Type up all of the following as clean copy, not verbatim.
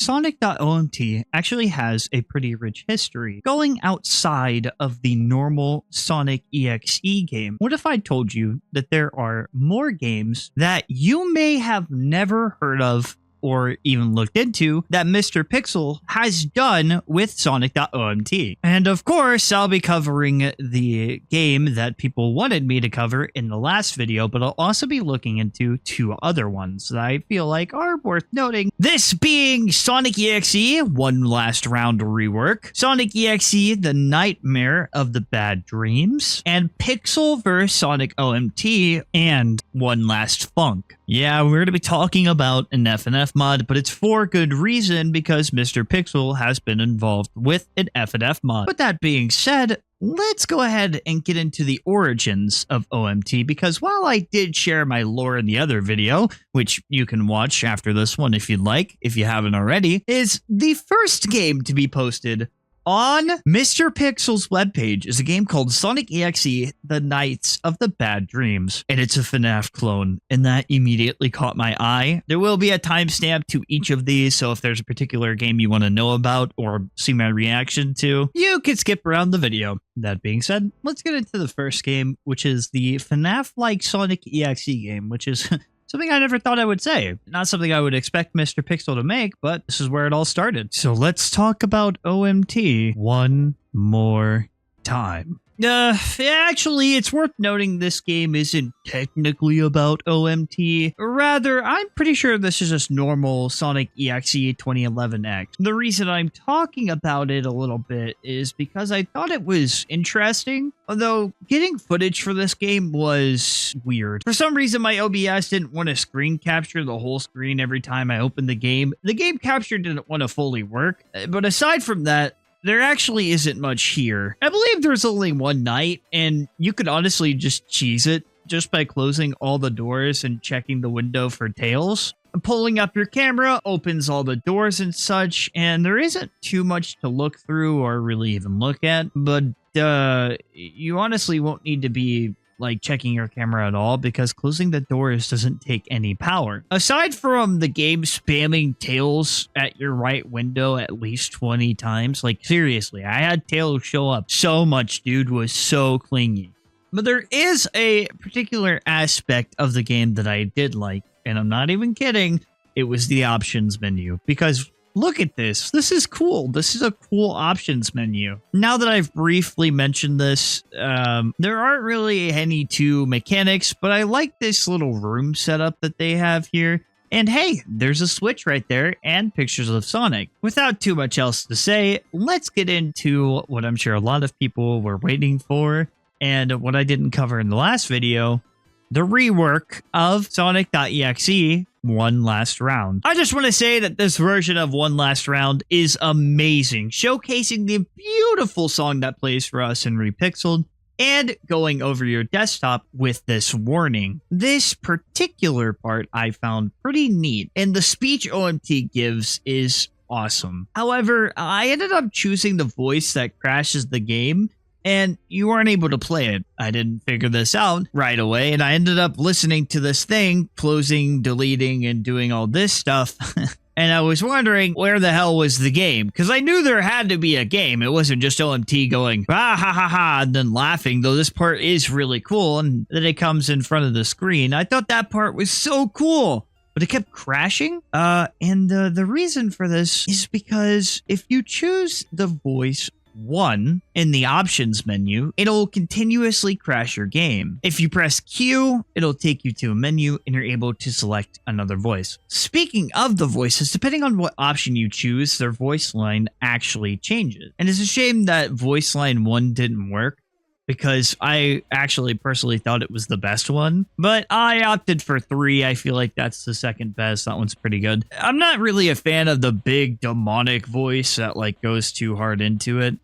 Sonic.OMT actually has a pretty rich history going outside of the normal Sonic.EXE game. What if I told you that there are more games that you may have never heard of or even looked into that Mr. Pixel has done with Sonic.OMT? And of course, I'll be covering the game that people wanted me to cover in the last video, but I'll also be looking into two other ones that I feel like are worth noting. This being Sonic.EXE, One Last Round Rework, Sonic.EXE, The Nightmare of the Bad Dreams, and Pixel vs. Sonic.OMT, and One Last Funk. Yeah, we're going to be talking about an FNF mod, but it's for good reason because Mr. Pixel has been involved with an FNF mod. But that being said, let's go ahead and get into the origins of OMT, because while I did share my lore in the other video, which you can watch after this one if you'd like, if you haven't already, is the first game to be posted on Mr. Pixel's webpage is a game called Sonic.EXE, The Nights of the Bad Dreams. And it's a FNAF clone, and that immediately caught my eye. There will be a timestamp to each of these, so if there's a particular game you want to know about or see my reaction to, you can skip around the video. That being said, let's get into the first game, which is the FNAF-like Sonic.EXE game, which is something I never thought I would say. Not something I would expect Mr. Pixel to make, but this is where it all started. So let's talk about OMT one more time. Actually, it's worth noting this game isn't technically about OMT. Rather, I'm pretty sure this is just normal Sonic.EXE 2011X. The reason I'm talking about it a little bit is because I thought it was interesting, although getting footage for this game was weird. For some reason, my OBS didn't want to screen capture the whole screen every time I opened the game. The game capture didn't want to fully work, but aside from that, there actually isn't much here. I believe there's only one night, and you could honestly just cheese it just by closing all the doors and checking the window for tails. Pulling up your camera opens all the doors and such, and there isn't too much to look through or really even look at, but you honestly won't need to be like checking your camera at all, because closing the doors doesn't take any power. Aside from the game spamming tails at your right window at least 20 times, like seriously, I had tails show up so much, dude was so clingy. But there is a particular aspect of the game that I did like, and I'm not even kidding, it was the options menu, because look at this. This is cool. This is a cool options menu. Now that I've briefly mentioned this, there aren't really any two mechanics, but I like this little room setup that they have here. And hey, there's a switch right there and pictures of Sonic. Without too much else to say, let's get into what I'm sure a lot of people were waiting for, and what I didn't cover in the last video, the rework of Sonic.EXE One Last Round. I just want to say that this version of One Last Round is amazing, showcasing the beautiful song that plays for us in Repixeled, and going over your desktop with this warning. This particular part I found pretty neat, and the speech OMT gives is awesome. However, I ended up choosing the voice that crashes the game, and you weren't able to play it. I didn't figure this out right away, and I ended up listening to this thing, closing, deleting, and doing all this stuff. And I was wondering where the hell was the game, because I knew there had to be a game. It wasn't just OMT going, ah, ha, ha, ha, and then laughing, though this part is really cool, and then it comes in front of the screen. I thought that part was so cool, but it kept crashing. And the reason for this is because if you choose the voice 1 in the options menu, it'll continuously crash your game. If you press Q, it'll take you to a menu and you're able to select another voice. Speaking of the voices, depending on what option you choose, their voice line actually changes. And it's a shame that voice line 1 didn't work, because I actually personally thought it was the best one, but I opted for 3. I feel like that's the second best. That one's pretty good. I'm not really a fan of the big demonic voice that like goes too hard into it.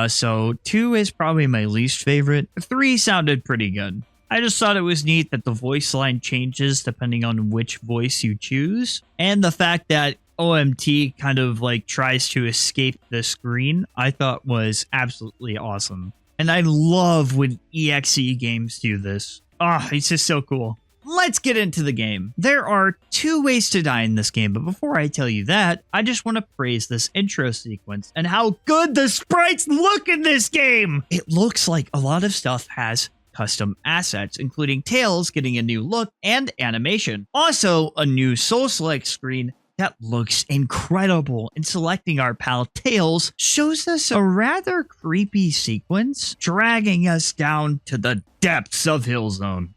So 2 is probably my least favorite. 3 sounded pretty good. I just thought it was neat that the voice line changes depending on which voice you choose, and the fact that OMT kind of like tries to escape the screen, I thought was absolutely awesome. And I love when EXE games do this. Oh, it's just so cool. let's get into the game. There are 2 ways to die in this game, but before I tell you that, I just want to praise this intro sequence and how good the sprites look in this game. It looks like a lot of stuff has custom assets, including Tails getting a new look and animation. Also, a new soul select screen that looks incredible, and selecting our pal Tails shows us a rather creepy sequence, dragging us down to the depths of Hill Zone.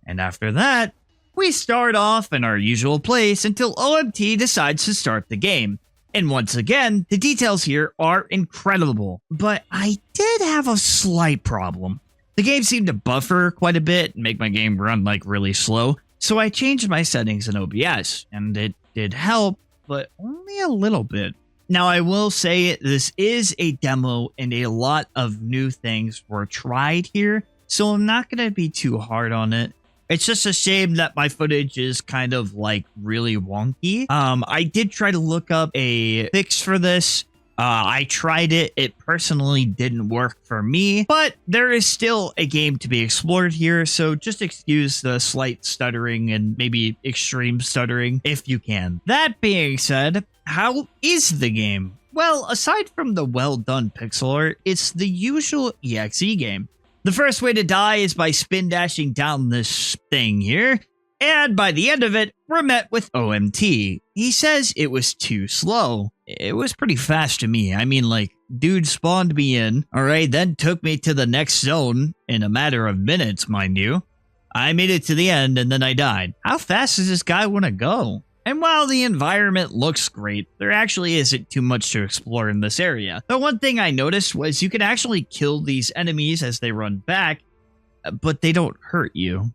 And after that, we start off in our usual place until OMT decides to start the game. And once again, the details here are incredible. But I did have a slight problem. The game seemed to buffer quite a bit and make my game run like really slow. So I changed my settings in OBS, and it did help, but only a little bit. Now, I will say this is a demo and a lot of new things were tried here, so I'm not going to be too hard on it. It's just a shame that my footage is kind of like really wonky. I did try to look up a fix for this. I tried it. It personally didn't work for me, but there is still a game to be explored here, so just excuse the slight stuttering and maybe extreme stuttering if you can. That being said, how is the game? Well, aside from the well-done pixel art, it's the usual EXE game. The first way to die is by spin dashing down this thing here, and by the end of it, we're met with OMT. He says it was too slow. It was pretty fast to me. I mean, like, dude spawned me in, alright, then took me to the next zone in a matter of minutes, mind you. I made it to the end and then I died. How fast does this guy want to go? And while the environment looks great, there actually isn't too much to explore in this area. The one thing I noticed was you can actually kill these enemies as they run back, but they don't hurt you.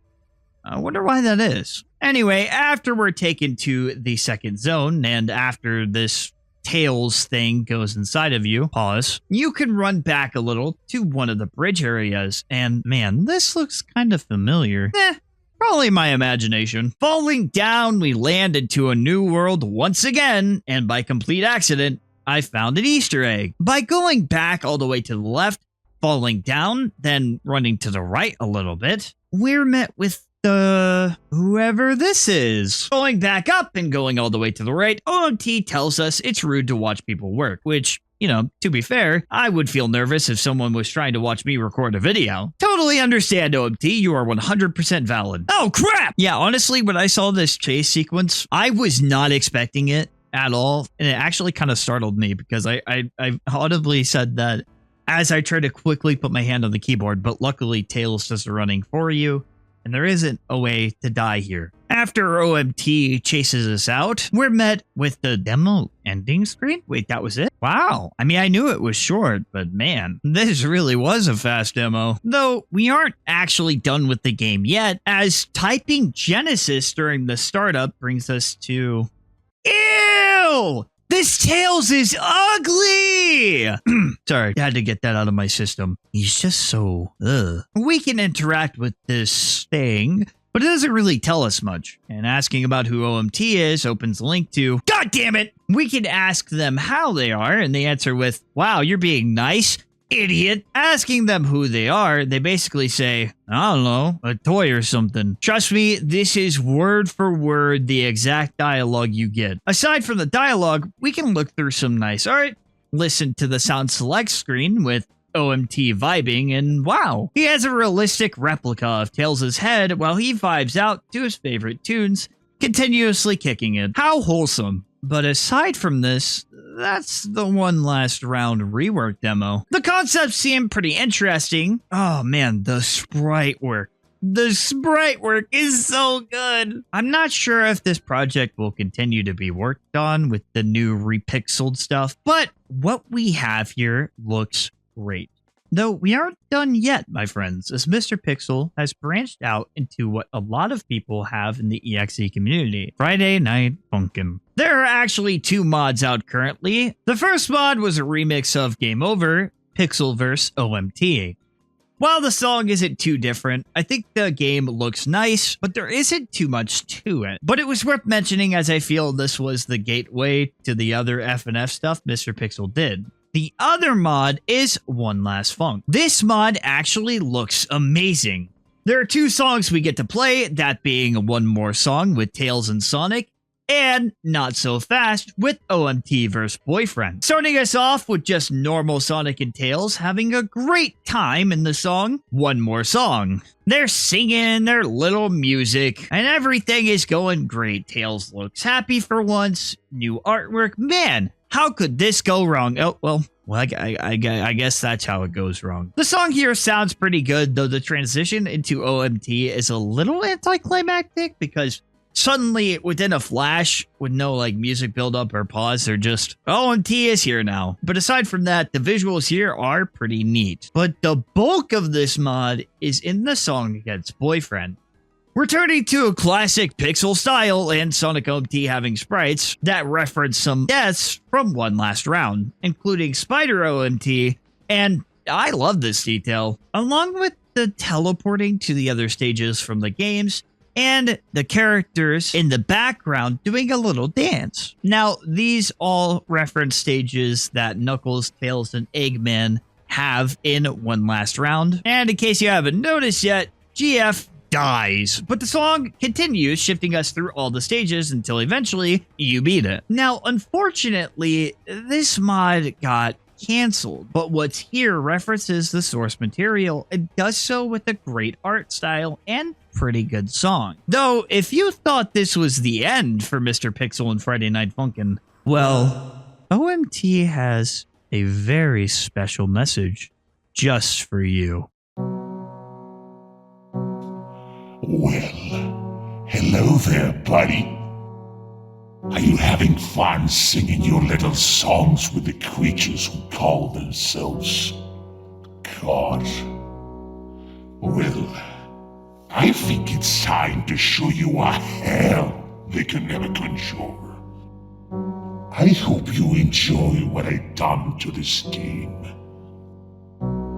I wonder why that is. Anyway, after we're taken to the second zone, and after this Tails thing goes inside of you, pause, you can run back a little to one of the bridge areas, and man, this looks kind of familiar. Probably my imagination. Falling down, we land into a new world once again, and by complete accident, I found an Easter egg. By going back all the way to the left, falling down, then running to the right a little bit, we're met with whoever this is. Going back up and going all the way to the right, OMT tells us it's rude to watch people work, which, you know, to be fair, I would feel nervous if someone was trying to watch me record a video. Totally understand, OMT, you are 100% valid. Oh, crap! Yeah, honestly, when I saw this chase sequence, I was not expecting it at all, and it actually kind of startled me because I audibly said that as I tried to quickly put my hand on the keyboard, but luckily Tails is running for you, and there isn't a way to die here. After OMT chases us out, we're met with the demo ending screen. Wait, that was it? Wow. I mean, I knew it was short, but man, this really was a fast demo. Though, we aren't actually done with the game yet, as typing Genesis during the startup brings us to... Ew! This Tails is ugly! Sorry, I had to get that out of my system. He's just so, ugh. We can interact with this thing, but it doesn't really tell us much. And asking about who OMT is opens a link to, God damn it! We can ask them how they are, and they answer with, wow, you're being nice, idiot. Asking them who they are, they basically say, I don't know, a toy or something. Trust me, this is word for word the exact dialogue you get. Aside from the dialogue, we can look through some nice art, listen to the sound select screen with OMT vibing, and wow, he has a realistic replica of Tails' head while he vibes out to his favorite tunes, continuously kicking it. How wholesome. But aside from this, that's the One Last Round Rework demo. The concepts seem pretty interesting. Oh man, the sprite work. The sprite work is so good. I'm not sure if this project will continue to be worked on with the new repixeled stuff, but what we have here looks great. Though we aren't done yet, my friends, as Mr. Pixel has branched out into what a lot of people have in the EXE community, Friday Night Funkin'. There are actually 2 mods out currently. The first mod was a remix of Game Over, Pixelverse OMT. While the song isn't too different, I think the game looks nice, but there isn't too much to it. But it was worth mentioning as I feel this was the gateway to the other FNF stuff Mr. Pixel did. The other mod is One Last Funk. This mod actually looks amazing. There are 2 songs we get to play, that being One More Song with Tails and Sonic, and Not So Fast with OMT vs. Boyfriend. Starting us off with just normal Sonic and Tails having a great time in the song One More Song. They're singing their little music and everything is going great. Tails looks happy for once, new artwork. Man, how could this go wrong? Oh, well, I guess that's how it goes wrong. The song here sounds pretty good, though the transition into OMT is a little anticlimactic because suddenly, within a flash, with no like music buildup or pause, they're just, OMT is here now. But aside from that, the visuals here are pretty neat. But the bulk of this mod is in the song Against Boyfriend. Returning to a classic pixel style and Sonic.OMT having sprites that reference some deaths from One Last Round, including Spider OMT, and I love this detail, along with the teleporting to the other stages from the games, and the characters in the background doing a little dance. Now, these all reference stages that Knuckles, Tails, and Eggman have in One Last Round. And in case you haven't noticed yet, GF dies. But the song continues, shifting us through all the stages until eventually you beat it. Now, unfortunately, this mod got canceled, but what's here references the source material and does so with a great art style and pretty good song. Though, if you thought this was the end for Mr. Pixel and Friday Night Funkin', well, OMT has a very special message just for you. Well, hello there, buddy. Are you having fun singing your little songs with the creatures who call themselves God? Well, I think it's time to show you a hell they can never conjure. I hope you enjoy what I've done to this game.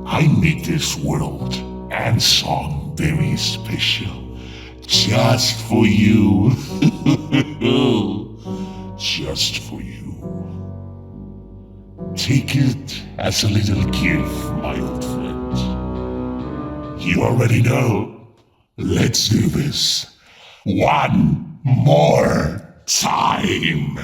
I made this world and song very special, just for you. Just for you. Take it as a little gift, my old friend. You already know. Let's do this one more time.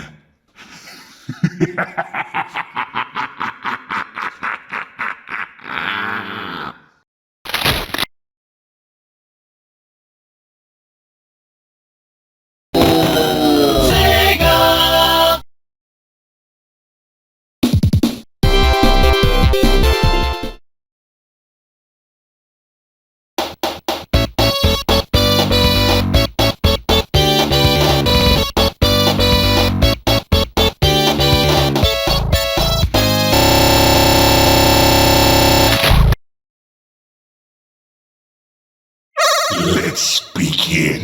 Let's begin.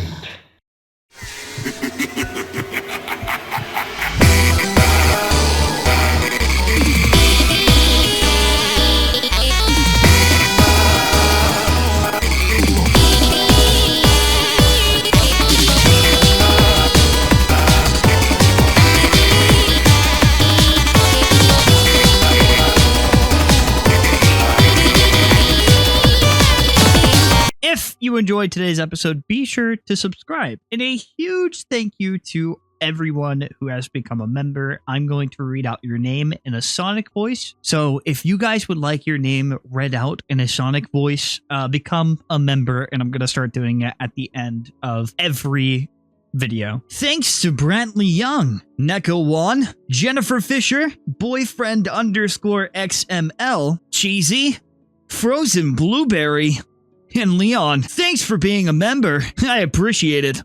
If you enjoyed today's episode, be sure to subscribe. And a huge thank you to everyone who has become a member. I'm going to read out your name in a Sonic voice. So if you guys would like your name read out in a Sonic voice, become a member, and I'm going to start doing it at the end of every video. Thanks to Brantley Young, Neko Wan, Jennifer Fisher, boyfriend_XML, Cheesy, FrozenBluberry, and Leon. Thanks for being a member. I appreciate it.